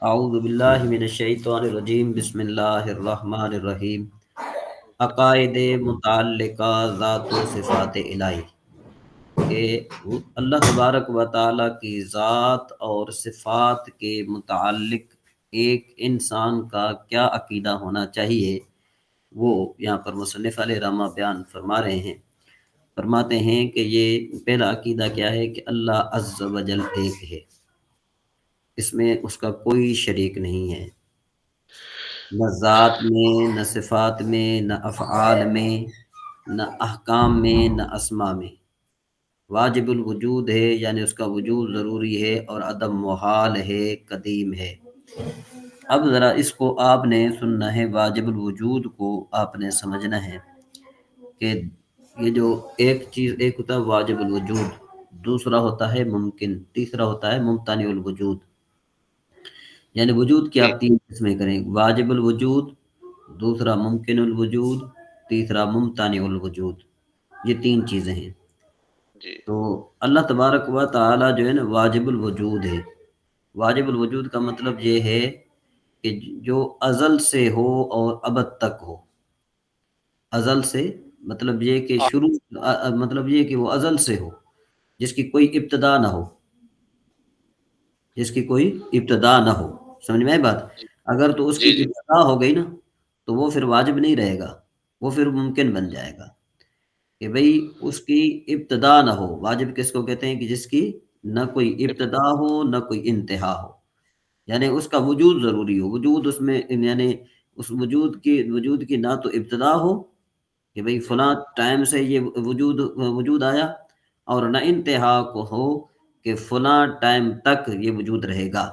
اعوذ باللہ من الشیطان الرجیم، بسم اللہ الرحمن الرحیم۔ عقائد متعلقہ ذات و صفات الہی، کہ اللہ تبارک و تعالیٰ کی ذات اور صفات کے متعلق ایک انسان کا کیا عقیدہ ہونا چاہیے، وہ یہاں پر مصنف علیہ رحمہ بیان فرما رہے ہیں۔ فرماتے ہیں کہ یہ پہلا عقیدہ کیا ہے کہ اللہ عز و جل ایک ہے، اس میں اس کا کوئی شریک نہیں ہے، نہ ذات میں، نہ صفات میں، نہ افعال میں، نہ احکام میں، نہ اسما میں۔ واجب الوجود ہے، یعنی اس کا وجود ضروری ہے، اور عدم محال ہے، قدیم ہے۔ اب ذرا اس کو آپ نے سننا ہے، واجب الوجود کو آپ نے سمجھنا ہے کہ یہ جو ایک چیز، ایک ہوتا ہے واجب الوجود، دوسرا ہوتا ہے ممکن، تیسرا ہوتا ہے ممتنع الوجود۔ یعنی وجود کی جی آپ تین قسمیں کریں، واجب الوجود، دوسرا ممکن الوجود، تیسرا ممتنع الوجود۔ یہ تین چیزیں ہیں۔ جی تو اللہ تبارک و تعالی جو ہے نا واجب الوجود ہے۔ واجب الوجود کا مطلب یہ ہے کہ جو ازل سے ہو اور ابد تک ہو۔ ازل سے مطلب یہ کہ آ- شروع، مطلب یہ کہ وہ ازل سے ہو، جس کی کوئی ابتدا نہ ہو، جس کی کوئی ابتدا نہ ہو۔ سمجھ میں آئی بات؟ جی اگر تو اس کی جی جی ابتدا ہو گئی نا، تو وہ پھر واجب نہیں رہے گا، وہ پھر ممکن بن جائے گا۔ کہ بھئی اس کی ابتدا نہ ہو۔ واجب کس کو کہتے ہیں؟ کہ جس کی نہ کوئی ابتدا ہو نہ کوئی انتہا ہو، یعنی اس کا وجود ضروری ہو، وجود اس میں، یعنی اس وجود کی نہ تو ابتدا ہو کہ بھئی فلاں ٹائم سے یہ وجود آیا، اور نہ انتہا کو ہو کہ فلاں ٹائم تک یہ وجود رہے گا۔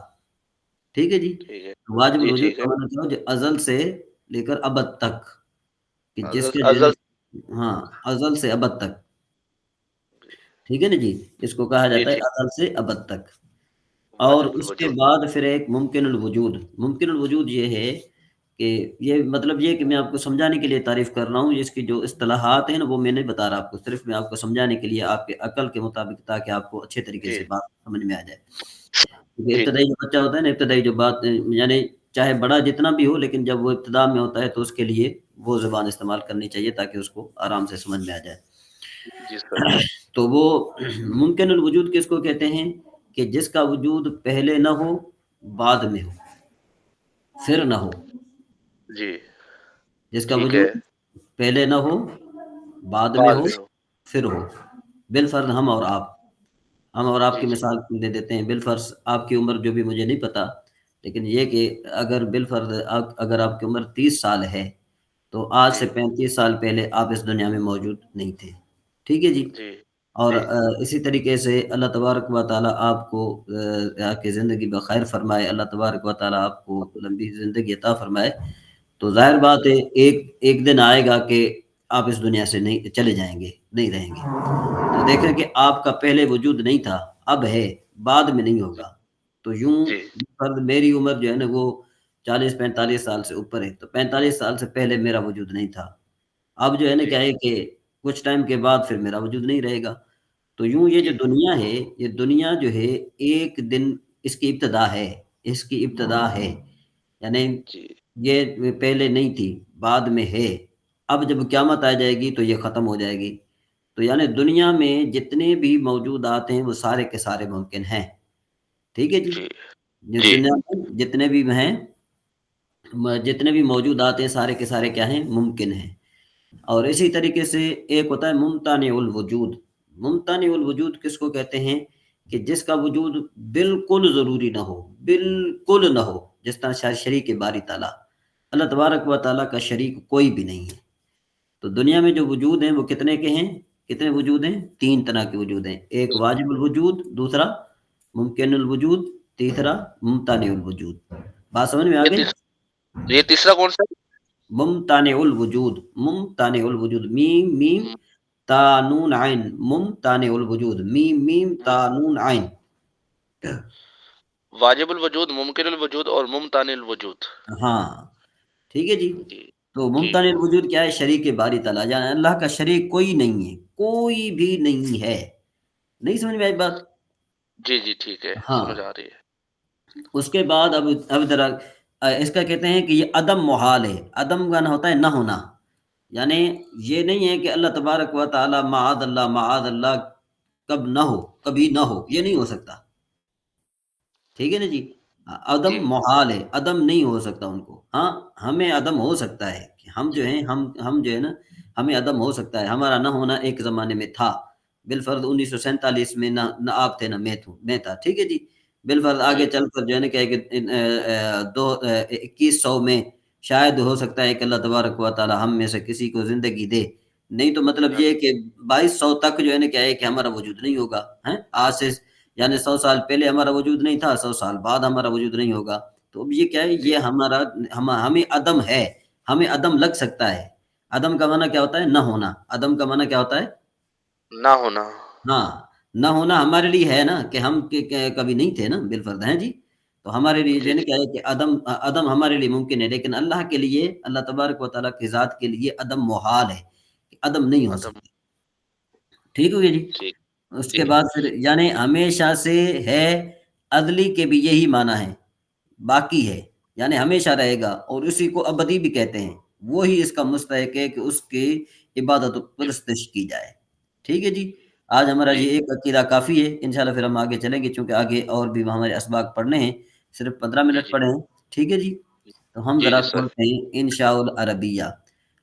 ٹھیک ہے جی؟ ٹھیک ہے واجب جی الوجود ٹھیک ہے کا مطلب جو ازل سے لے کر ابد تک، کہ جس ازل کے ازل ہاں، ازل سے ابد تک۔ ٹھیک ہے نا جی؟ اس کو کہا جی جاتا ہے ٹھیک ازل سے ابد تک۔ اور واجب اس کے الوجود بعد پھر ایک ممکن الوجود۔ ممکن الوجود یہ ہے کہ یہ مطلب یہ کہ میں آپ کو سمجھانے کے لیے تعریف کر رہا ہوں، اس کی جو اصطلاحات ہیں نا وہ میں نہیں بتا رہا آپ کو، صرف میں آپ کو سمجھانے کے لیے آپ کے عقل کے مطابق، تاکہ آپ کو اچھے طریقے جی سے بات سمجھ میں آ جائے۔ کیونکہ جی ابتدائی جو بچہ ہوتا ہے نا، ابتدائی جو بات، یعنی چاہے بڑا جتنا بھی ہو، لیکن جب وہ ابتدا میں ہوتا ہے تو اس کے لیے وہ زبان استعمال کرنی چاہیے تاکہ اس کو آرام سے سمجھ میں آ جائے۔ جی سر تو وہ ممکن الوجود کس کو کہتے ہیں؟ کہ جس کا وجود پہلے نہ ہو، بعد میں ہو، پھر نہ ہو۔ جی جس کا ٹھیک ہے وجود پہلے نہ ہو، بعد میں بعد ہو، میں ہو پھر ہو۔ بالفرض ہم اور آپ، ہم اور آپ جی کی جی مثال دے دیتے ہیں۔ بالفرض آپ کی عمر جو بھی مجھے نہیں پتا، لیکن یہ کہ اگر بالفرض اگر آپ کی عمر 30 سال ہے، تو آج جی سے 35 سال پہلے آپ اس دنیا میں موجود نہیں تھے۔ ٹھیک ہے جی؟ جی اور جی اسی طریقے سے اللہ تبارک و تعالیٰ آپ کو آپ کی زندگی بخیر فرمائے، اللہ تبارک و تعالیٰ آپ کو لمبی زندگی عطا فرمائے۔ تو ظاہر بات ہے ایک ایک دن آئے گا کہ آپ اس دنیا سے نہیں چلے جائیں گے، نہیں رہیں گے۔ تو دیکھیں کہ آپ کا پہلے وجود نہیں تھا، اب ہے، بعد میں نہیں جی ہوگا۔ تو یوں جی فرض میری عمر جو ہے نا وہ 40 45 سال سے اوپر ہے، تو 45 سال سے پہلے میرا وجود نہیں تھا۔ اب جو ہے نا جی کیا ہے کہ کچھ ٹائم کے بعد پھر میرا وجود نہیں رہے گا۔ تو یوں یہ جو جی دنیا ہے، یہ دنیا جو ہے ایک دن اس کی ابتدا ہے، اس کی ابتدا ہے، یعنی جی یہ پہلے نہیں تھی، بعد میں ہے۔ اب جب قیامت آ جائے گی تو یہ ختم ہو جائے گی۔ تو یعنی دنیا میں جتنے بھی موجودات ہیں وہ سارے کے سارے ممکن ہیں۔ ٹھیک ہے جی؟ جی یہ جی دنیا میں جتنے بھی ہیں، جتنے بھی موجودات ہیں، سارے کے سارے کیا ہیں؟ ممکن ہیں۔ اور اسی طریقے سے ایک ہوتا ہے ممتنع الوجود۔ ممتنع الوجود کس کو کہتے ہیں؟ کہ جس کا وجود بالکل ضروری نہ ہو، بالکل نہ ہو، جس طرح شریک باری تعالیٰ، اللہ تبارک و تعالیٰ کا شریک کوئی بھی نہیں ہے۔ تو دنیا میں جو وجود ہیں وہ کتنے کے ہیں؟ کتنے وجود ہیں؟ تین طرح کے وجود ہیں، ایک واجب الوجود، دوسرا ممکن الوجود، تیسرا ممتنع الوجود۔ بات سمجھ میں آ یہ گئی؟ یہ تیسرا کون سا ممتنع الوجود، ممتنع الوجود، میم میم ہے؟ تا نون عین، ممتنع الوجود، میم میم تا نون عین۔ واجب الوجود ممکن الوجود اور ممتنع الوجود ہاں ٹھیک ہے جی۔ جی تو جی ممتنع الوجود کیا ہے؟ شریک باری تعالیٰ، یعنی اللہ کا شریک کوئی نہیں ہے، کوئی بھی نہیں ہے۔ نہیں سمجھ میں آئی بات؟ جی جی ٹھیک ہے ہاں، سمجھ آ رہی ہے اس کے بعد اب ذرا اس کا کہتے ہیں کہ یہ عدم محال ہے. عدم کا نہ ہوتا ہے نہ ہونا، یعنی یہ نہیں ہے کہ اللہ تبارک و تعالی معاذ اللہ کب نہ ہو، کبھی نہ ہو، یہ نہیں ہو سکتا. ٹھیک ہے نا جی. عدم جی محال ہے، عدم نہیں ہو سکتا ان کو. ہاں ہمیں عدم ہو سکتا ہے کہ ہم جو ہیں ہم جو ہے نا، ہمیں عدم ہو سکتا ہے. ہمارا نہ ہونا ایک زمانے میں تھا، بالفرض 1947 میں نہ آپ تھے نہ میں تھا. ٹھیک ہے جی. بالفرض آگے جی چل کر جو ہے نا کہ 2100 میں شاید ہو سکتا ہے کہ اللہ تبارک و تعالی ہم میں سے کسی کو زندگی دے. نہیں تو مطلب یہ ہے کہ 2200 تک جو ہے نا کیا ہے کہ ہمارا وجود نہیں ہوگا. آج سے یعنی 100 سال پہلے ہمارا وجود نہیں تھا، 100 سال بعد ہمارا وجود نہیں ہوگا. تو اب یہ کیا ہے، جی یہ ہمیں عدم ہے، ہمیں عدم لگ سکتا ہے. عدم کا معنی کیا ہوتا ہے؟ نہ ہونا. عدم کا معنی کیا ہوتا ہے؟ نہ ہونا. ہاں، نہ ہونا ہمارے لیے ہے نا کہ ہم کبھی نہیں تھے نا، بالفرض ہیں جی. تو ہمارے لیے جو جی ہے نا جی کیا ہے کہ عدم ہمارے لیے ممکن ہے، لیکن اللہ کے لیے، اللہ تبارک و تعالیٰ کی ذات کے لیے عدم محال ہے، کہ عدم نہیں ہو عدم. سکتا. ٹھیک ہو گیا جی. ٹھیک. اس جی کے بعد پھر یعنی ہمیشہ سے ہے، عدلی کے بھی یہی معنی ہے، باقی ہے یعنی ہمیشہ رہے گا، اور اسی کو ابدی بھی کہتے ہیں. وہی اس کا مستحق ہے کہ اس کی عبادت و جی پرستش کی جائے. ٹھیک ہے جی. آج ہمارا جی یہ ایک عقیدہ کافی ہے، انشاءاللہ پھر ہم آگے چلیں گے، چونکہ آگے اور بھی ہمارے اسباق پڑھنے ہیں. صرف 15 جی منٹ جی پڑھے ہیں. ٹھیک ہے جی. تو ہم جی ذرا جی سر. کھولتے ہیں انشاء العربیہ.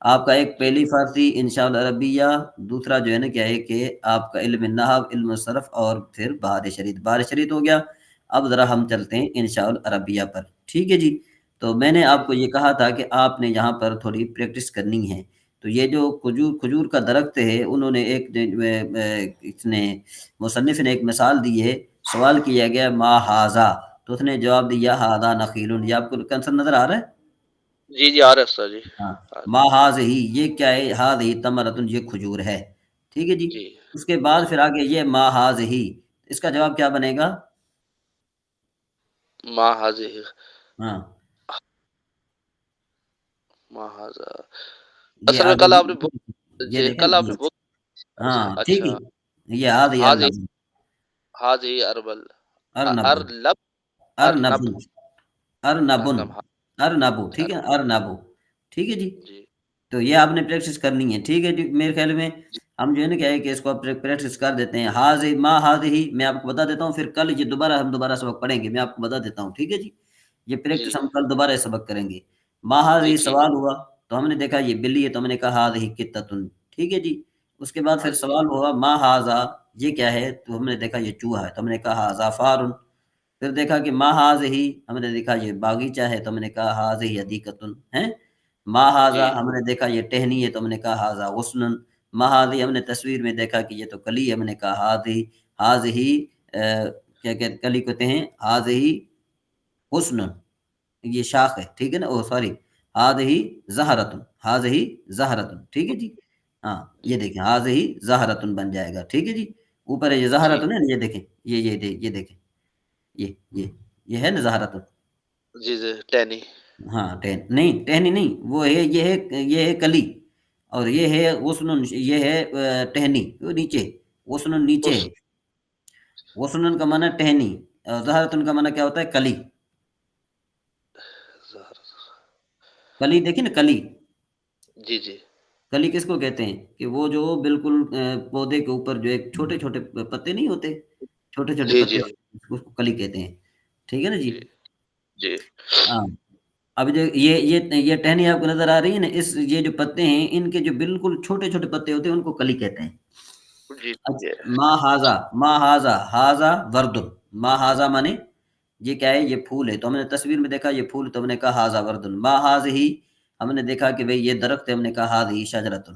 آپ کا ایک جی پہلی فارسی انشاء العربیہ، دوسرا جو ہے نا کیا ہے کہ آپ کا علم نحو، علم صرف، اور پھر بہار شریعت ہو گیا. اب ذرا ہم چلتے ہیں انشاء العربیہ پر. ٹھیک ہے جی. تو میں نے جی آپ کو یہ کہا تھا کہ آپ نے یہاں پر تھوڑی پریکٹس کرنی ہے. تو یہ جو کھجور کا درخت ہے، انہوں نے اس نے مصنف نے ایک مثال دی ہے. سوال کیا گیا ما ہاذا، تو اس نے جواب دیا ہاذا نخیل. یہ آپ کو کنسر نظر آ رہا ہے؟ جی جی آ رہا ہے سر. جی ہاں. آ رہا ما ہاذہی، یہ کیا ہے؟ ہاذہی تمرتن، یہ کھجور ہے. ٹھیک ہے جی. ہے. جی اس کے بعد جی پھر آگے یہ ما ہاذہی، اس کا جواب کیا بنے گا؟ ما حاضر. ہاں، ما حاضر. یہ اصل میں آگے کل آپ نے یہ دیکھیں کل آپ نے یہ، بہت. ہاں ٹھیک اچھا. ہے. یہ ہاذہی حاضر ارنب، حاضر اربل ارنب ارلب ارنب ارنب ارنبن ارنب. ارنبو. ٹھیک ہے، ارنبو. ٹھیک ہے جی. جی تو یہ آپ نے پریکٹس کرنی ہے. ٹھیک ہے جی. میرے خیال میں جی ہم جو ہے نا کیا ہے کہ اس کو پریکٹس کر دیتے ہیں. حاضر ما حاضر ہی میں آپ کو بتا دیتا ہوں، پھر کل یہ ہم دوبارہ سبق پڑھیں گے. میں آپ کو بتا دیتا ہوں. ٹھیک ہے جی. یہ پریکٹس جی ہم کل دوبارہ سبق کریں گے. ما جی حاضر ٹھیک ہے. سوال ہوا، تو ہم نے دیکھا یہ بلی ہے، تو ہم نے کہا حاضر قطۃ. ٹھیک ہے جی. اس کے بعد پھر حاضر. سوال ہوا ما حاذا، یہ کیا ہے؟ تو ہم نے دیکھا یہ چوہا ہے، تو ہم نے کہا حاذا فار. پھر دیکھا کہ ما حاضہی، ہم نے دیکھا یہ باغیچہ ہے، تو ہم نے کہا حاضہی حدیقۃ. ہیں. ما حاضا، جی ہم نے دیکھا یہ ٹہنی ہے، تو ہم نے کہا حاضا غصن. ما حاضی، ہم نے تصویر میں دیکھا کہ یہ تو کلی ہے، ہم نے کہا حاضہی کیا کہتے کلی کہتے ہیں، حاضہی حسن، یہ شاخ ہے. ٹھیک ہے نا، او سوری، حاضہی زہرتن، حاضہی زہرتن. ٹھیک ہے جی. ہاں، یہ جی دیکھیں حاضہی زہرتن بن جائے گا. ٹھیک ہے جی. اوپر ہے یہ جی زہرتن ہے نا، یہ دیکھیں، یہ دیکھیں، یہ ہے نا زہرتن. جی جی ٹینی. ہاں نہیں، ٹہنی نہیں، وہ ہے یہ ہے کلی، اور یہ ہے غصن، یہ ہے ٹہنی، وہ نیچے، غصن نیچے اس ہے. غصن کا معنی ٹہنی، اور زہرتن کا معنی کیا ہوتا ہے؟ کلی. کلی دیکھیں نا، کلی. جی جی کلی کس کو کہتے ہیں؟ کہ وہ جو بالکل پودے کے اوپر جو ایک چھوٹے چھوٹے پتے نہیں ہوتے، چھوٹے چھوٹے جی جی پتے ہوتے ہیں، اس کو کلی کہتے ہیں. ٹھیک ہے نا جی. جی جی ہاں. اب جو یہ ٹہنی آپ کو نظر آ رہی ہے نا، یہ جو پتے ہیں، ان کے جو بالکل چھوٹے چھوٹے پتے ہوتے ہیں، ان کو کلی کہتے ہیں. جی اچھا، جی ما ہاضا ورد. ما ہاضا مانے یہ کیا ہے؟ یہ پھول ہے. تو ہم نے تصویر میں دیکھا یہ پھول، تو ہم نے کہا ہاضا ورد. ما ہاضہی، ہم نے دیکھا کہ بھئی یہ درخت ہے، ہم نے کہا ہاضہی شجرۃ.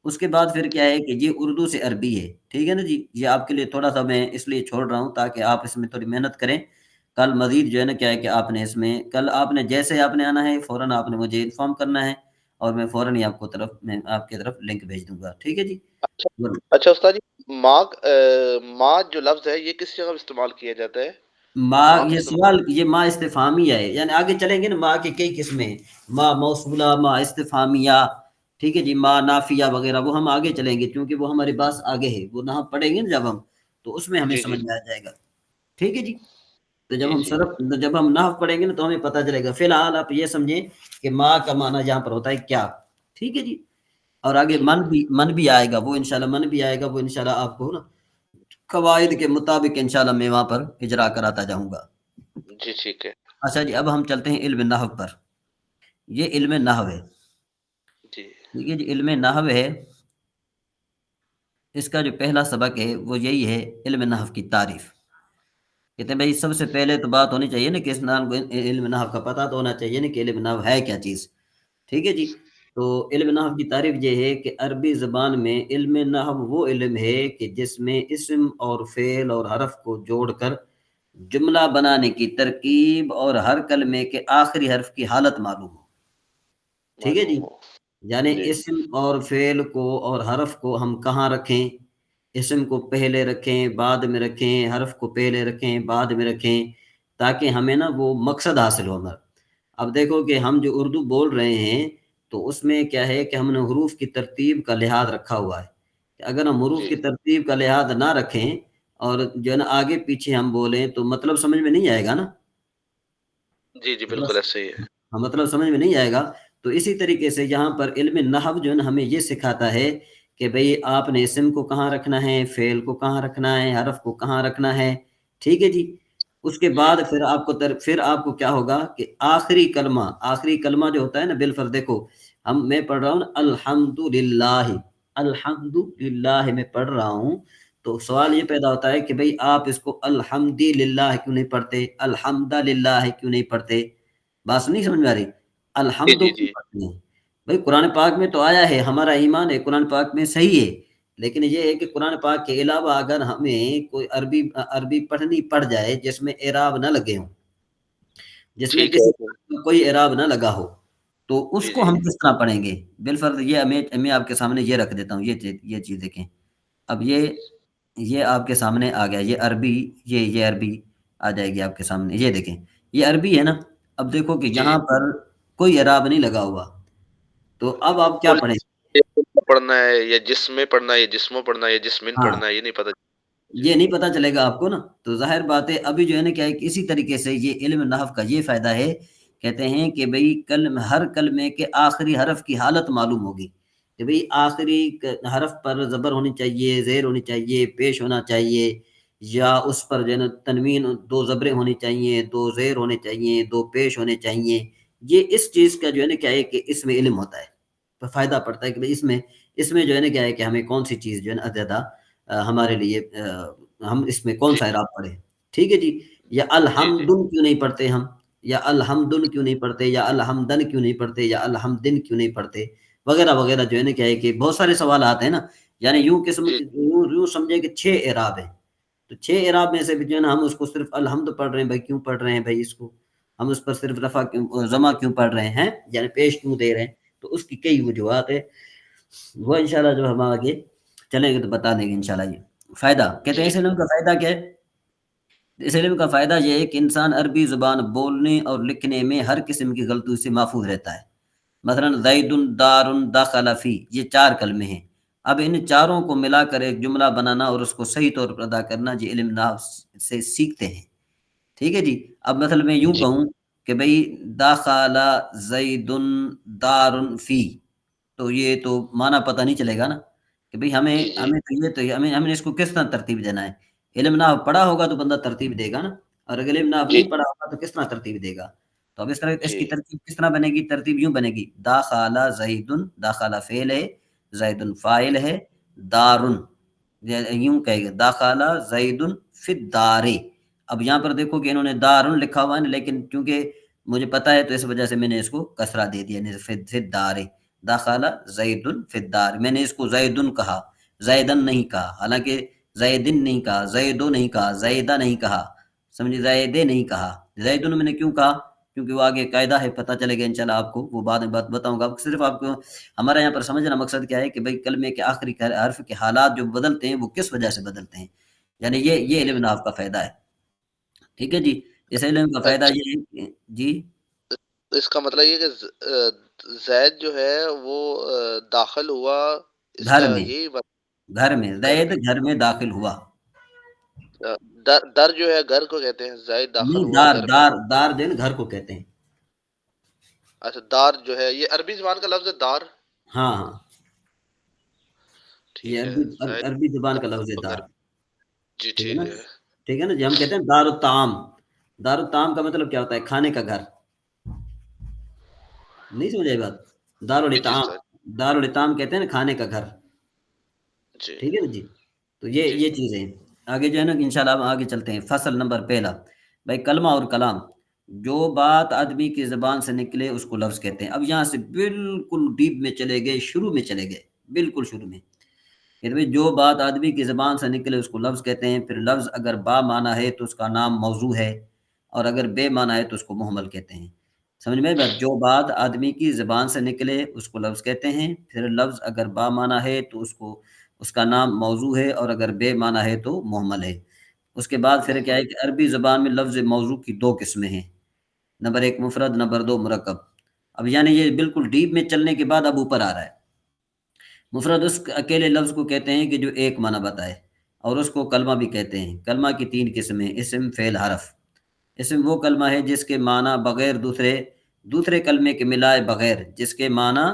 اس کے بعد پھر کیا ہے کہ یہ اردو سے عربی ہے. ٹھیک ہے نا جی. یہ آپ کے لیے تھوڑا سا میں اس لیے چھوڑ رہا ہوں تاکہ آپ اس میں تھوڑی محنت کریں. کل مزید جو ہے نا کیا ہے کہ آپ نے اس میں کل آپ نے جیسے آپ نے آنا ہے، فوراً آپ نے مجھے انفارم کرنا ہے، اور میں فوراً ہی میں آپ کی طرف لنک بھیج دوں گا. ٹھیک ہے جی. اچھا. اچھا استاد جی، ماں ماں جو لفظ ہے یہ کس جگہ استعمال کیا جاتا ہے؟ ماں، ماں یہ استعمال. سوال، یہ ماں استفہامیہ ہے، یعنی آگے چلیں گے نا، ماں کی کئی قسمیں ہیں. ماں موصولہ، ماں استفہامیہ. ٹھیک ہے جی. ماں نافیہ وغیرہ، وہ ہم آگے چلیں گے، کیونکہ وہ ہمارے پاس آگے ہے، وہ نہ پڑھیں گے نا جب ہم، تو اس میں ہمیں جی جی سمجھ میں آ جائے گا. ٹھیک ہے جی. تو جب جی ہم جی صرف جب ہم نحو پڑھیں گے نا تو ہمیں پتہ چلے گا. فی الحال آپ یہ سمجھیں کہ ما کا معنی جہاں پر ہوتا ہے کیا. ٹھیک ہے جی. اور آگے ٹھیک. من بھی آئے گا، وہ انشاءاللہ من بھی آئے گا، وہ انشاءاللہ آپ کو نا قواعد کے مطابق انشاءاللہ میں وہاں پر اجرا کراتا جاؤں گا. جی ٹھیک ہے. اچھا جی، اب ہم چلتے ہیں علم نحو پر. یہ علم نحو ہے. جی ٹھیک ہے جی. علم نحو ہے، اس کا جو پہلا سبق ہے وہ یہی ہے، علم نحو کی تعریف. کہتے ہیں بھائی سب سے پہلے تو بات ہونی چاہیے نا کہ اس نام کو علم نحو کا پتہ تو ہونا چاہیے نا کہ علم نحو ہے کیا چیز. ٹھیک ہے جی. تو علم نحو کی تعریف یہ ہے کہ عربی زبان میں علم نحو وہ علم ہے کہ جس میں اسم اور فعل اور حرف کو جوڑ کر جملہ بنانے کی ترکیب اور ہر کلمے کے آخری حرف کی حالت معلوم ہو. ٹھیک ہے جی. معلوم ہو. یعنی جی اسم اور فعل کو اور حرف کو ہم کہاں رکھیں، اسم کو پہلے رکھیں بعد میں رکھیں، حرف کو پہلے رکھیں بعد میں رکھیں، تاکہ ہمیں نا وہ مقصد حاصل ہوگا. اب دیکھو کہ ہم جو اردو بول رہے ہیں تو اس میں کیا ہے کہ ہم نے حروف کی ترتیب کا لحاظ رکھا ہوا ہے. کہ اگر ہم حروف جی کی ترتیب کا لحاظ نہ رکھیں اور جو ہے نا آگے پیچھے ہم بولیں تو مطلب سمجھ میں نہیں آئے گا نا. جی جی مطلب بالکل ایسے ہی ہے. ہاں، مطلب سمجھ میں نہیں آئے گا. تو اسی طریقے سے یہاں پر علم نحو جو ہے نا ہمیں یہ سکھاتا ہے کہ بھئی آپ نے اسم کو کہاں رکھنا ہے، فعل کو کہاں رکھنا ہے، حرف کو کہاں رکھنا ہے. ٹھیک ہے جی. اس کے جی بعد پھر آپ کو کیا ہوگا کہ آخری کلمہ جو ہوتا ہے نا بالفرض دیکھو میں پڑھ رہا ہوں الحمدللہ. الحمدللہ میں پڑھ رہا ہوں تو سوال یہ پیدا ہوتا ہے کہ بھئی آپ اس کو الحمدللہ کیوں نہیں پڑھتے، الحمدللہ کیوں نہیں پڑھتے. بات نہیں سمجھ میں آ رہی. جی الحمد جی کیوں جی پڑھتے ہیں بھئی؟ قرآن پاک میں تو آیا ہے، ہمارا ایمان ہے قرآن پاک میں صحیح ہے، لیکن یہ ہے کہ قرآن پاک کے علاوہ اگر ہمیں کوئی عربی پڑھنی پڑ جائے جس میں اعراب نہ لگے ہوں، جس میں ٹھیک ہے. کسی کا کوئی اعراب نہ لگا ہو، تو اس جی کو جی ہم کس طرح پڑھیں گے؟ بالفرض یہ میں آپ کے سامنے یہ رکھ دیتا ہوں، یہ چیز دیکھیں. اب یہ آپ کے سامنے آ گیا، یہ عربی، یہ عربی آ جائے گی آپ کے سامنے. یہ دیکھیں یہ عربی ہے نا. اب دیکھو کہ جی یہاں پر کوئی اعراب نہیں لگا ہوا، تو اب آپ کیا کل پڑھیں؟ پڑھنا ہے یا جسم میں پڑھنا ہے یا جسموں پڑھنا ہے یا جسمن ہاں، پڑھنا ہے، یہ نہیں پتہ. جی یہ نہیں پتہ چلے گا آپ کو نا. تو ظاہر بات ہے ابھی جو ہے نا کیا ہے کہ اسی طریقے سے یہ علم نحو کا یہ فائدہ ہے، کہتے ہیں کہ بھئی ہر کلمے کے آخری حرف کی حالت معلوم ہوگی کہ بھئی آخری حرف پر زبر ہونی چاہیے، زیر ہونی چاہیے، پیش ہونا چاہیے، یا اس پر جو ہے نا تنوین، دو زبریں ہونی چاہیے، دو زیر ہونے چاہیے، دو پیش ہونے چاہیے. یہ اس چیز کا جو ہے نا کیا ہے کہ اس میں علم ہوتا ہے، تو فائدہ پڑتا ہے کہ بھئی اس میں جو ہے نا کیا ہے کہ ہمیں کون سی چیز جو ہے نا زیادہ ہمارے لیے ہم اس میں کون جی سا اعراب پڑھیں. ٹھیک ہے جی. یا جی جی الحمدن کیوں نہیں پڑھتے ہم، یا الحمدن کیوں نہیں پڑھتے، یا الحمدن کیوں نہیں پڑھتے، یا الحمدن کیوں نہیں پڑھتے، وغیرہ وغیرہ جو ہے نا کیا ہے کہ بہت سارے سوالات ہیں نا. یعنی جی یوں سمجھے کہ 6 اعراب ہیں. تو 6 اعراب میں سے بھی جو ہے نا ہم اس کو صرف الحمد پڑھ رہے ہیں. بھائی کیوں پڑھ رہے ہیں بھائی؟ اس کو ہم اس پر صرف رفع کیوں، ضمہ کیوں پڑھ رہے ہیں، یعنی پیش کیوں دے رہے ہیں؟ تو اس کی کئی وجوہات ہے، وہ انشاءاللہ جو ہم آگے چلیں گے تو بتا دیں گے انشاءاللہ. یہ فائدہ کہتے ہیں جی اس علم کا فائدہ کیا ہے؟ اس علم کا فائدہ یہ ہے کہ انسان عربی زبان بولنے اور لکھنے میں ہر قسم کی غلطی سے محفوظ رہتا ہے. مثلا زید دار داخل فی، یہ 4 کلمے ہیں. اب ان چاروں کو ملا کر ایک جملہ بنانا اور اس کو صحیح طور پر ادا کرنا یہ علم نحو سے سیکھتے ہیں. ٹھیک ہے جی. اب مثلا میں یوں جی کہوں کہ بھئی داخل زید دار فی، تو یہ تو معنی پتہ نہیں چلے گا نا کہ بھئی ہمیں جی جی ہمیں تو یہ تو ہمیں اس کو کس طرح ترتیب دینا ہے. علم نحو پڑھا ہوگا تو بندہ ترتیب دے گا نا، اور اگر علم نحو جی نہیں پڑھا ہوگا تو کس طرح ترتیب دے گا. تو اب اس جی کی ترتیب کس طرح بنے گی؟ ترتیب یوں بنے گی، داخل زید، داخل فعل ہے، زید فاعل ہے، دار، یوں کہے گا داخل زید فی الدار. اب یہاں پر دیکھو کہ انہوں نے دار لکھا ہوا ہے، لیکن چونکہ مجھے پتا ہے تو اس وجہ سے میں نے اس کو کسرہ دے دیا، فی الدار. داخل زید فی الدار، میں نے اس کو زیدن کہا، زیدن نہیں کہا. حالانکہ زیدن نہیں کہا، زیدو نہیں کہا، زیدہ نہیں کہا، سمجھے، زیدے نہیں کہا. زیدن میں نے کیوں کہا؟ کیونکہ وہ آگے قاعدہ ہے، پتہ چلے گا انشاءاللہ آپ کو، وہ بعد میں بات بتاؤں گا. صرف آپ کو ہمارا یہاں پر سمجھنا مقصد کیا ہے کہ بھئی کلمے کے آخری حرف کے حالات جو بدلتے ہیں وہ کس وجہ سے بدلتے ہیں. یعنی یہ علم نحو کا فائدہ ہے. ٹھیک ہے جی. اس علم کا فائدہ اچھا. یہ ہے کہ جی اس کا مطلب یہ کہ زید جو ہے وہ داخل ہوا، اس گھر کا میں یہی گھر میں گھر زید میں. گھر میں داخل ہوا. در جو ہے گھر کو کہتے ہیں، زائد داخل نہیں، ہوا دار در میں. دار دار جو ہے نا گھر کو کہتے ہیں. اچھا دار جو ہے یہ عربی زبان کا لفظ ہے دار. ہاں ہاں، یہ ٹھیک ہے، عربی زائد عربی زبان کا لفظ ہے داخل دار. گھر. جی ٹھیک ہے ٹھیک نا. ہے. ٹھیک ہے نا جی. ہم کہتے ہیں دار الطعام. دار الطعام کا مطلب کیا ہوتا ہے؟ کھانے کا گھر. نہیں سمجھ آئی بات؟ دار جی جی الطعام. استاد. دار الطعام کہتے ہیں نا کھانے کا گھر. جی ٹھیک ہے نا جی. تو یہ جی یہ چیزیں ہیں. آگے جو ہے نا انشاءاللہ ہم آگے چلتے ہیں. فصل نمبر پہلا بھائی، کلمہ اور کلام. جو بات آدمی کی زبان سے نکلے اس کو لفظ کہتے ہیں. اب یہاں سے بالکل ڈیپ میں چلے گئے، شروع میں چلے گئے، بالکل شروع میں. کہ بھائی جو بات آدمی کی زبان سے نکلے اس کو لفظ کہتے ہیں. پھر لفظ اگر با معنی ہے تو اس کا نام موضوع ہے، اور اگر بے معنی ہے تو اس کو مہمل کہتے ہیں. سمجھ میں بات؟ جو بات آدمی کی زبان سے نکلے اس کو لفظ کہتے ہیں. پھر لفظ اگر با معنی ہے تو اس کا نام موضوع ہے، اور اگر بے معنی ہے تو مہمل ہے. اس کے بعد پھر کیا ہے کہ عربی زبان میں لفظ موضوع کی دو قسمیں ہیں. نمبر ایک مفرد، نمبر دو مرکب. اب یعنی یہ بالکل ڈیپ میں چلنے کے بعد اب اوپر آ رہا ہے. مفرد اس اکیلے لفظ کو کہتے ہیں کہ جو ایک معنی بتائے، اور اس کو کلمہ بھی کہتے ہیں. کلمہ کی تین قسمیں: اسم، فعل، حرف. اسم وہ کلمہ ہے جس کے معنی بغیر دوسرے کلمے کے ملائے بغیر، جس کے معنی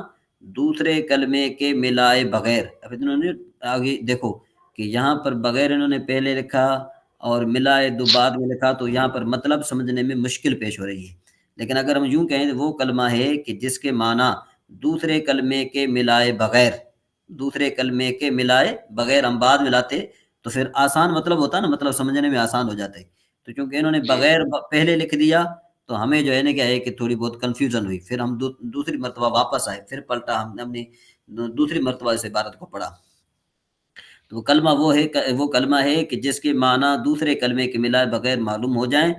دوسرے کلمے کے ملائے بغیر. اب انہوں نے آگے دیکھو کہ یہاں پر بغیر انہوں نے پہلے لکھا اور ملائے دو بعد میں لکھا، تو یہاں پر مطلب سمجھنے میں مشکل پیش ہو رہی ہے. لیکن اگر ہم یوں کہیں تو وہ کلمہ ہے کہ جس کے معنی دوسرے کلمے کے ملائے بغیر، دوسرے کلمے کے ملائے بغیر ہم بعد ملاتے تو پھر آسان مطلب ہوتا نا، مطلب سمجھنے میں آسان ہو جاتا ہے. تو چونکہ انہوں نے جی بغیر پہلے لکھ دیا تو ہمیں جو ہے نا کیا ہے کہ تھوڑی بہت کنفیوژن ہوئی. پھر ہم دوسری مرتبہ واپس آئے، پھر پلٹا، ہم نے دوسری مرتبہ اس عبارت کو پڑھا. تو وہ کلمہ ہے کہ جس کے معنی دوسرے کلمے کے ملائے بغیر معلوم ہو جائیں،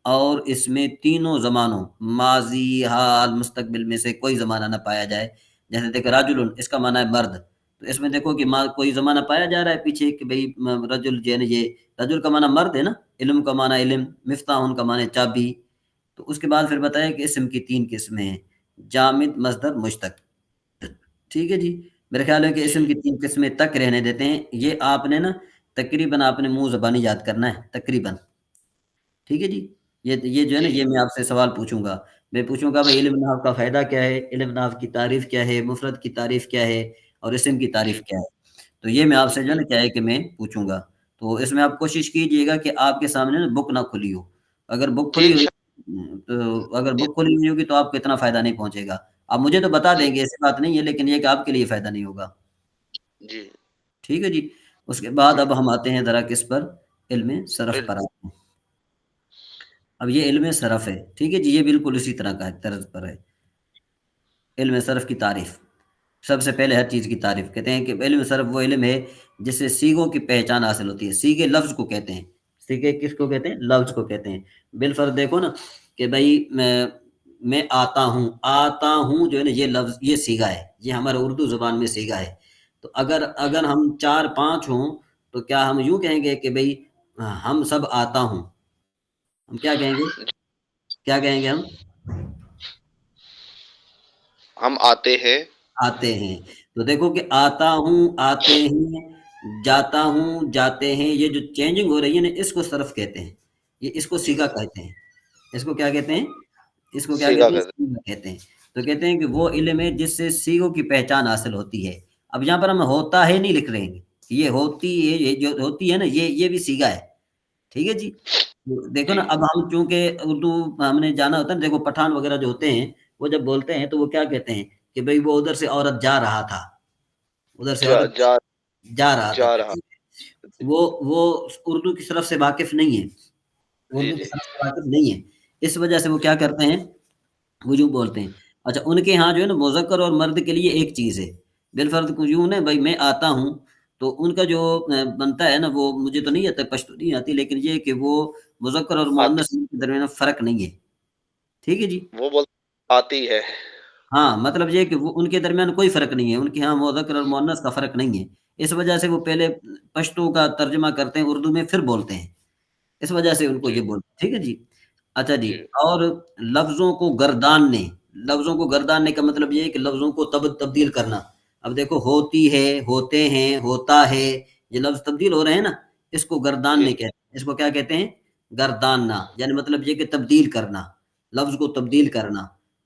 اور اس میں تینوں زمانوں ماضی، حال، مستقبل میں سے کوئی زمانہ نہ پایا جائے. جیسے دیکھ رجل، اس کا معنی ہے مرد. تو اس میں دیکھو کہ کوئی زمانہ پایا جا رہا ہے پیچھے کہ بھئی رجل جو ہے نا، یہ رجل کا معنی مرد ہے نا. علم کا معنی علم، مفتاح کا معنی چابی. تو اس کے بعد پھر بتایا کہ اسم کی تین قسمیں ہیں: جامد، مصدر، مشتق. ٹھیک ہے جی. میرے خیال ہے کہ جی اسم کی تین قسمیں تک رہنے دیتے ہیں. یہ آپ نے نا تقریباً آپ نے منہ زبانی یاد کرنا ہے تقریباً. ٹھیک ہے جی. یہ جو ہے نا، جی یہ میں آپ سے سوال پوچھوں گا. میں پوچھوں گا بھائی علم نحو کا فائدہ کیا ہے، علم نحو کی تعریف کیا ہے، مفرد کی تعریف کیا ہے، اور اسم کی جی تعریف کیا ہے. تو یہ میں آپ سے جو ہے جی نا کیا ہے کہ میں پوچھوں گا. تو اس میں آپ کوشش کیجئے گا کہ آپ کے سامنے نا بک نہ کھلی ہو. اگر بک جی کھلی ہوئی انشاء تو اگر اللہ. بک کھلی ہوئی ہوگی تو آپ کو اتنا فائدہ نہیں پہنچے گا. آپ مجھے تو بتا جی دیں گے، ایسی بات نہیں ہے، لیکن یہ کہ آپ کے لیے فائدہ نہیں ہوگا. جی ٹھیک ہے جی. اس کے بعد جی اب ہم آتے ہیں ذرا کس پر؟ علم صرف علم. پر آتے ہیں. اب یہ علم صرف ہے. ٹھیک ہے جی. یہ بالکل اسی طرح کا ہے، طرز پر ہے. علم صرف کی تعریف. سب سے پہلے ہر چیز کی تعریف کہتے ہیں کہ علم صرف وہ علم ہے جس سے سیغوں کی پہچان حاصل ہوتی ہے. سیغے لفظ کو کہتے ہیں. سیغے کس کو کہتے ہیں؟ لفظ کو کہتے ہیں. بالفرض دیکھو نا کہ بھائی میں آتا ہوں. آتا ہوں جو ہے نا، یہ لفظ، یہ سیغہ ہے، یہ ہمارے اردو زبان میں سیغہ ہے. تو اگر ہم چار پانچ ہوں تو کیا ہم یوں کہیں گے کہ بھئی ہم سب آتا ہوں؟ ہم کیا کہیں گے؟ کیا کہیں گے ہم؟ ہم آتے ہیں. آتے ہیں. تو دیکھو کہ آتا ہوں، آتے ہیں، جاتا ہوں، جاتے ہیں، یہ جو چینجنگ ہو رہی ہے نا، اس کو صرف کہتے ہیں. یہ اس کو جی صیغہ کہتے ہیں. اس کو کیا کہتے ہیں؟ اس کو کیا سیگا کہتے ہیں؟ کر. صیغہ کہتے ہیں. تو کہتے ہیں کہ وہ علم ہے جس سے صیغوں کی پہچان حاصل ہوتی ہے. اب یہاں پر ہم ہوتا ہے نہیں لکھ رہے ہیں. یہ ہوتی ہے، یہ جو ہوتی ہے نا، یہ بھی صیغہ ہے. ٹھیک ہے جی. دیکھو جی نا، اب ہم چونکہ اردو ہم نے جانا ہوتا ہے نا، دیکھو پٹھان وغیرہ جو ہوتے ہیں وہ جب بولتے ہیں تو وہ کیا کہتے ہیں کہ بھئی وہ ادھر سے عورت جا رہا تھا. ادھر سے جا عورت جا جا رہا تھا. جا رہا. وہ اردو کی طرف سے واقف نہیں ہے. جی اردو کی جی طرف سے واقف نہیں ہے. اس وجہ سے وہ کیا کرتے ہیں؟ وہ یوں بولتے ہیں. اچھا، ان کے ہاں جو ہے نا مذکر اور مرد کے لیے ایک چیز ہے. بالفرض یوں نا بھائی میں آتا ہوں، تو ان کا جو بنتا ہے نا، وہ مجھے تو نہیں آتا، پشتو نہیں آتی، لیکن یہ کہ وہ مذکر اور آتی. مؤنث کے درمیان فرق نہیں ہے. ٹھیک ہے جی. وہ بول آتی ہے. ہاں، مطلب یہ کہ وہ ان کے درمیان کوئی فرق نہیں ہے. ان کے ہاں مذکر اور مؤنث کا فرق نہیں ہے. اس وجہ سے وہ پہلے پشتو کا ترجمہ کرتے ہیں اردو میں، پھر بولتے ہیں. اس وجہ سے ان کو جی یہ بولتے ہیں. ٹھیک ہے جی. اچھا جی. جی اور لفظوں کو گرداننے کا مطلب یہ ہے کہ لفظوں کو تبدیل کرنا. اب دیکھو، ہوتی ہے، ہوتے ہیں، ہوتا ہے، یہ لفظ تبدیل ہو رہے ہیں نا. اس کو جی گرداننے کہتے ہیں. اس کو کیا کہتے ہیں؟ گرداننا. یعنی مطلب یہ کہ تبدیل کرنا، لفظ کو تبدیل کرنا.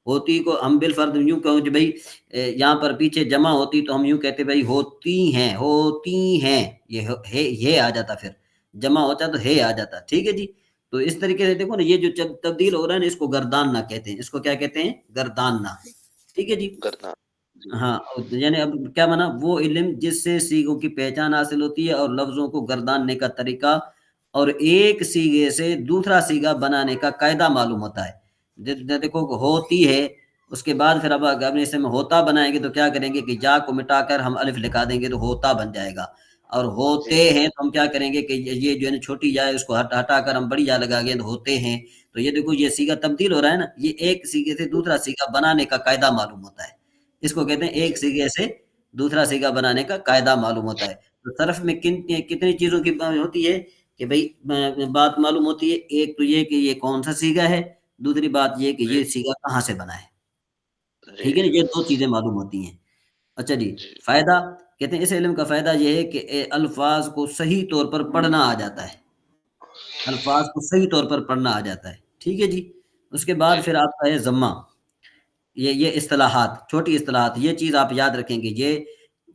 ہوتی کو ہم بالفرد یوں کہوں کہ بھائی یہاں پر پیچھے جمع ہوتی تو ہم یوں کہتے بھائی ہوتی ہیں، ہوتی ہیں، یہ آ جاتا، پھر جمع ہوتا تو ہے آ جاتا. ٹھیک ہے جی. تو اس طریقے سے دیکھو نا، یہ جو تبدیل ہو رہا ہے نا، اس کو گرداننا کہتے ہیں. اس کو کیا کہتے ہیں؟ گرداننا. ٹھیک ہے جی. گردان. جی ہاں، یعنی اب کیا مانا؟ وہ علم جس سے سیغوں کی پہچان حاصل ہوتی ہے اور لفظوں کو گرداننے کا طریقہ اور ایک سیغے سے دوسرا سیغہ بنانے کا قاعدہ معلوم ہوتا ہے. دیکھو ہوتی ہے، اس کے بعد پھر اب اگر اسے میں ہوتا بنائیں گے تو کیا کریں گے کہ جا کو مٹا کر ہم الف لکھا دیں گے تو ہوتا بن جائے گا. اور ہوتے جی ہیں تو ہم کیا کریں گے کہ یہ جو ہے چھوٹی جائے اس کو ہٹا کر ہم بڑی جا لگا گے تو ہوتے ہیں. تو یہ دیکھو یہ سیغہ تبدیل ہو رہا ہے نا، یہ ایک سیغے سے دوسرا سیغہ بنانے کا قاعدہ معلوم ہوتا ہے. اس کو کہتے ہیں ایک جی سیغے سے دوسرا سیغہ بنانے کا قاعدہ معلوم ہوتا ہے. تو صرف میں کتنی چیزوں کی ہوتی ہے کہ بھئی بات معلوم ہوتی ہے. ایک تو یہ کہ یہ کون سا سیغہ ہے، دوسری بات یہ کہ جی یہ سیغہ کہاں سے بنا ہے. جی ٹھیک ہے نا، یہ دو چیزیں معلوم ہوتی ہیں. اچھا جی. جی فائدہ کہتے ہیں اس علم کا فائدہ یہ ہے کہ الفاظ کو صحیح طور پر پڑھنا آ جاتا ہے. الفاظ کو صحیح طور پر پڑھنا آ جاتا ہے. ٹھیک ہے جی. اس کے بعد جی پھر آپ کا ہے ضمہ. یہ اصطلاحات، چھوٹی اصطلاحات، یہ چیز آپ یاد رکھیں گے. یہ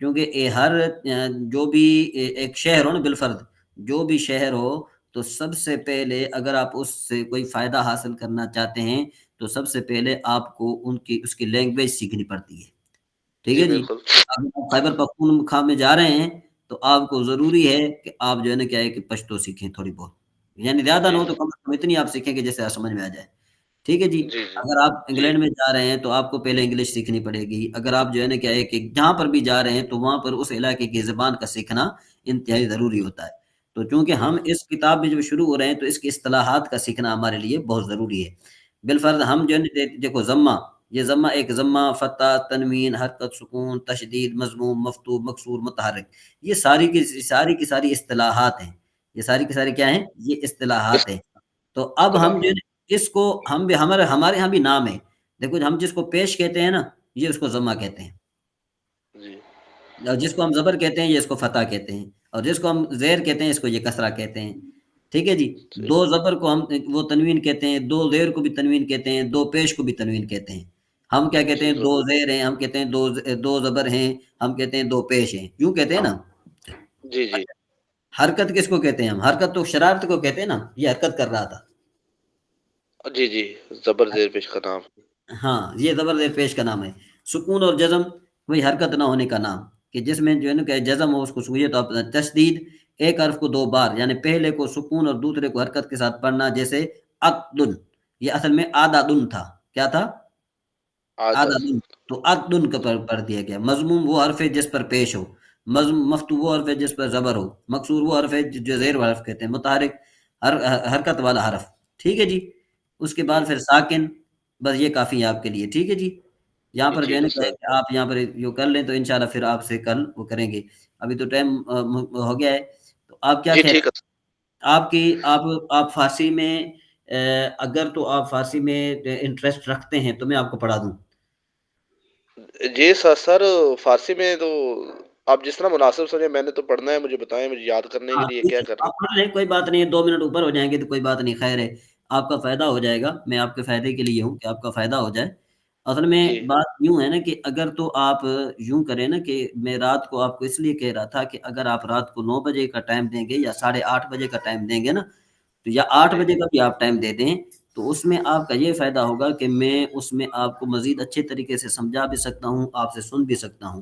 کیونکہ ہر جو بھی ایک شہر ہو نا، بالفرد جو بھی شہر ہو، تو سب سے پہلے اگر آپ اس سے کوئی فائدہ حاصل کرنا چاہتے ہیں تو سب سے پہلے آپ کو اس کی لینگویج سیکھنی پڑتی ہے. ٹھیک جی ہے جی. بالکل. اگر آپ خیبر پختونخوا میں جا رہے ہیں تو آپ کو ضروری ہے کہ آپ جو ہے نا کیا ہے کہ پشتو سیکھیں تھوڑی بہت. یعنی زیادہ نہ جی ہو تو کم از کم اتنی آپ سیکھیں کہ جیسے آپ سمجھ میں آ جائے. ٹھیک ہے جی. جی جی اگر آپ جی انگلینڈ میں جا رہے ہیں تو آپ کو پہلے انگلش سیکھنی پڑے گی. اگر آپ جو ہے نا کیا ہے کہ جہاں پر بھی جا رہے ہیں تو وہاں پر اس علاقے کی زبان کا سیکھنا انتہائی ضروری ہوتا ہے. تو چونکہ ہم اس کتاب میں جب شروع ہو رہے ہیں تو اس کی اصطلاحات کا سیکھنا ہمارے لیے بہت ضروری ہے. بالفرض ہم جو ہے دیکھو ضمہ، یہ ضمہ ایک ضمہ، فتح، تنوین، حرکت، سکون، تشدید، مضموم، مفتوح، مکسور، متحرک، یہ ساری کی ساری اصطلاحات ہیں. یہ ساری کی ساری کیا ہیں؟ یہ اصطلاحات ہیں. تو اب ہم جو اصطلاحات. ہے اس کو ہم بھی ہمارے ہاں بھی نام ہے. دیکھو ہم جس کو پیش کہتے ہیں نا، یہ اس کو ضمہ کہتے ہیں. جی اور جس کو ہم زبر کہتے ہیں یہ اس کو فتح کہتے ہیں. اور جس کو ہم زیر کہتے ہیں اس کو یہ کسرہ کہتے ہیں. ٹھیک ہے جی. جی دو زبر کو ہم وہ تنوین کہتے ہیں، دو زیر کو بھی تنوین کہتے ہیں، دو پیش کو بھی تنوین کہتے ہیں. ہم کیا کہتے جی ہیں؟ دو بالکل. زیر ہیں، ہم کہتے ہیں دو زبر ہیں، ہم کہتے ہیں دو پیش ہیں. یوں کہتے ہیں نا. جی جی حرکت کس کو کہتے ہیں؟ ہم حرکت تو شرارت کو کہتے ہیں نا. یہ حرکت کر رہا تھا. جی جی زبر زیر پیش کا نام. ہاں، یہ زبر زیر پیش کا نام ہے. سکون اور جزم وہی حرکت نہ ہونے کا نام، کہ جس میں جو ہے نا کہ جزم ہو اس کو سکون. تو تشدید ایک حرف کو دو بار، یعنی پہلے کو سکون اور دوسرے کو حرکت کے ساتھ پڑھنا. جیسے عقدن، یہ اصل میں آدادن تھا. کیا تھا؟ عادت. آدادن. تو عقدن کا پڑھ دیا گیا. مضموم وہ حرف ہے جس پر پیش ہو. مفتو وہ حرف ہے جس پر زبر ہو. مکسور وہ حرف ہے جو زیر حرف کہتے ہیں. متحرک حرکت والا حرف. ٹھیک ہے جی. اس کے بعد جی پھر ساکن. بس یہ کافی ہے آپ کے لیے. ٹھیک ہے جی. یہاں پر جو جی ہے نا بس. کیا ہے کہ آپ یہاں پر جو کر لیں تو انشاءاللہ پھر آپ سے کل وہ کریں گے. ابھی تو ٹائم ہو گیا ہے. تو آپ کیا جی خیال ٹھیک ہے. آپ کی آپ فارسی میں اگر تو آپ فارسی میں انٹرسٹ رکھتے ہیں تو میں آپ کو پڑھا دوں. جی سر سر فارسی میں تو آپ جس طرح مناسب سمجھیں. میں نے تو پڑھنا ہے، مجھے بتائیں مجھے یاد کرنے کے ہاں لیے ٹھیک کیا ہے، کرنا. آپ پڑھ لیں، کوئی بات نہیں. 2 منٹ اوپر ہو جائیں گے تو کوئی بات نہیں، خیر ہے. آپ کا فائدہ ہو جائے گا. میں آپ کے فائدے کے لیے ہوں کہ آپ کا فائدہ ہو جائے. اصل میں جی بات یوں ہے نا کہ اگر تو آپ یوں کریں نا کہ میں رات کو آپ کو اس لیے کہہ رہا تھا کہ اگر آپ رات کو 9 بجے کا ٹائم دیں گے یا 8:30 بجے کا ٹائم دیں گے نا، تو یا 8 جی بجے کا بھی آپ ٹائم دے دیں تو اس میں آپ کا یہ فائدہ ہوگا کہ میں اس میں آپ کو مزید اچھے طریقے سے سمجھا بھی سکتا ہوں، آپ سے سن بھی سکتا ہوں.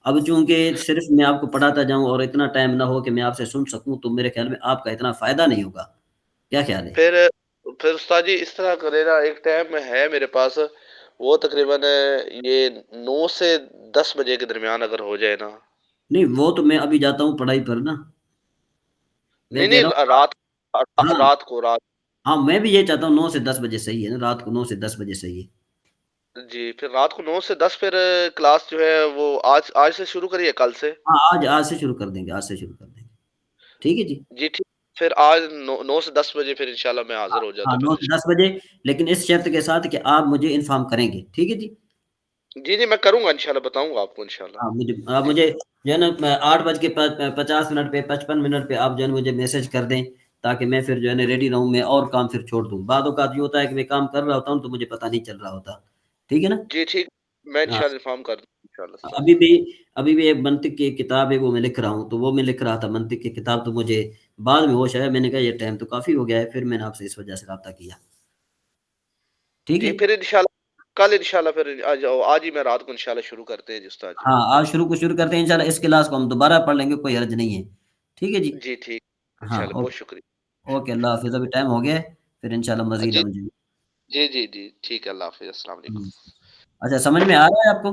اب چونکہ صرف میں آپ کو پڑھاتا جاؤں اور اتنا ٹائم نہ ہو کہ میں آپ سے سن سکوں تو میرے خیال میں آپ کا اتنا فائدہ نہیں ہوگا. کیا خیال ہے؟ پھر استاد جی اس طرح کرے نا. ایک ٹائم ہے میرے پاس، وہ تقریباً یہ 9 سے 10 بجے کے درمیان اگر ہو جائے نا. نہیں وہ تو میں ابھی جاتا ہوں پڑھائی پر نا. میں نہیں کہہ نہیں رہا ہوں رات. ہاں رات. ہاں، میں بھی یہ چاہتا ہوں 9 سے 10 بجے صحیح ہے نا. رات کو 9 سے 10 بجے صحیح ہے. جی پھر رات کو 9 سے 10 پھر کلاس جو ہے وہ آج سے شروع کریے کل سے. ہاں آج سے شروع کر دیں گے. آج سے شروع کر دیں گے. ٹھیک ہے جی. جی ٹھیک. پھر آج 9 سے 10 بجے پھر انشاءاللہ میں حاضر ہو ہاں جاتا 9 پھر سے 10 بجے، لیکن اس شرط کے ساتھ کہ آپ مجھے انفارم کریں گے. ٹھیک ہے جی. جی جی میں کروں گا انشاءاللہ، بتاؤں گا آپ کو انشاءاللہ. ہاں آپ جی مجھے جو ہے نا 8:50 پہ 55 منٹ پہ آپ جو ہے نا مجھے میسج کر دیں، تاکہ میں پھر جو ہے نا ریڈی رہوں، میں اور کام پھر چھوڑ دوں۔ بعد اوقات یہ ہوتا ہے کہ میں کام کر رہا ہوتا ہوں تو مجھے پتہ نہیں چل رہا ہوتا، ٹھیک ہے نا؟ جی ٹھیک، میں ہاں، انشاءاللہ انفارم کر دوں انشاءاللہ استاد ابھی جی۔ بھی ابھی بھی ایک منطق کی ایک کتاب ہے، وہ میں لکھ رہا ہوں، تو وہ میں لکھ رہا تھا منطق کی کتاب، تو مجھے بعد میں ہوش آیا، میں نے کہا یہ ٹائم تو کافی ہو گیا ہے، پھر میں نے آپ سے اس وجہ سے رابطہ کیا، ٹھیک جی ہے؟ پھر انشاءاللہ کل انشاءاللہ پھر آج ہی میں رات کو انشاءاللہ شروع کرتے ہیں جی استاد جی۔ ہاں، آج شروع کرتے ہیں انشاءاللہ، اس کلاس کو ہم دوبارہ پڑھ لیں گے، کوئی حرج نہیں ہے، ٹھیک ہے جی؟ جی ٹھیک، ہاں، انشاءاللہ بہت اوکے، شکریہ، اوکے، اللہ حافظ، ابھی ٹائم ہو گیا ہے، پھر انشاءاللہ مزید جی ہم جی۔ جی جی جی ٹھیک ہے، اللہ حافظ، السلام علیکم۔ اچھا، سمجھ میں آ رہا ہے آپ کو؟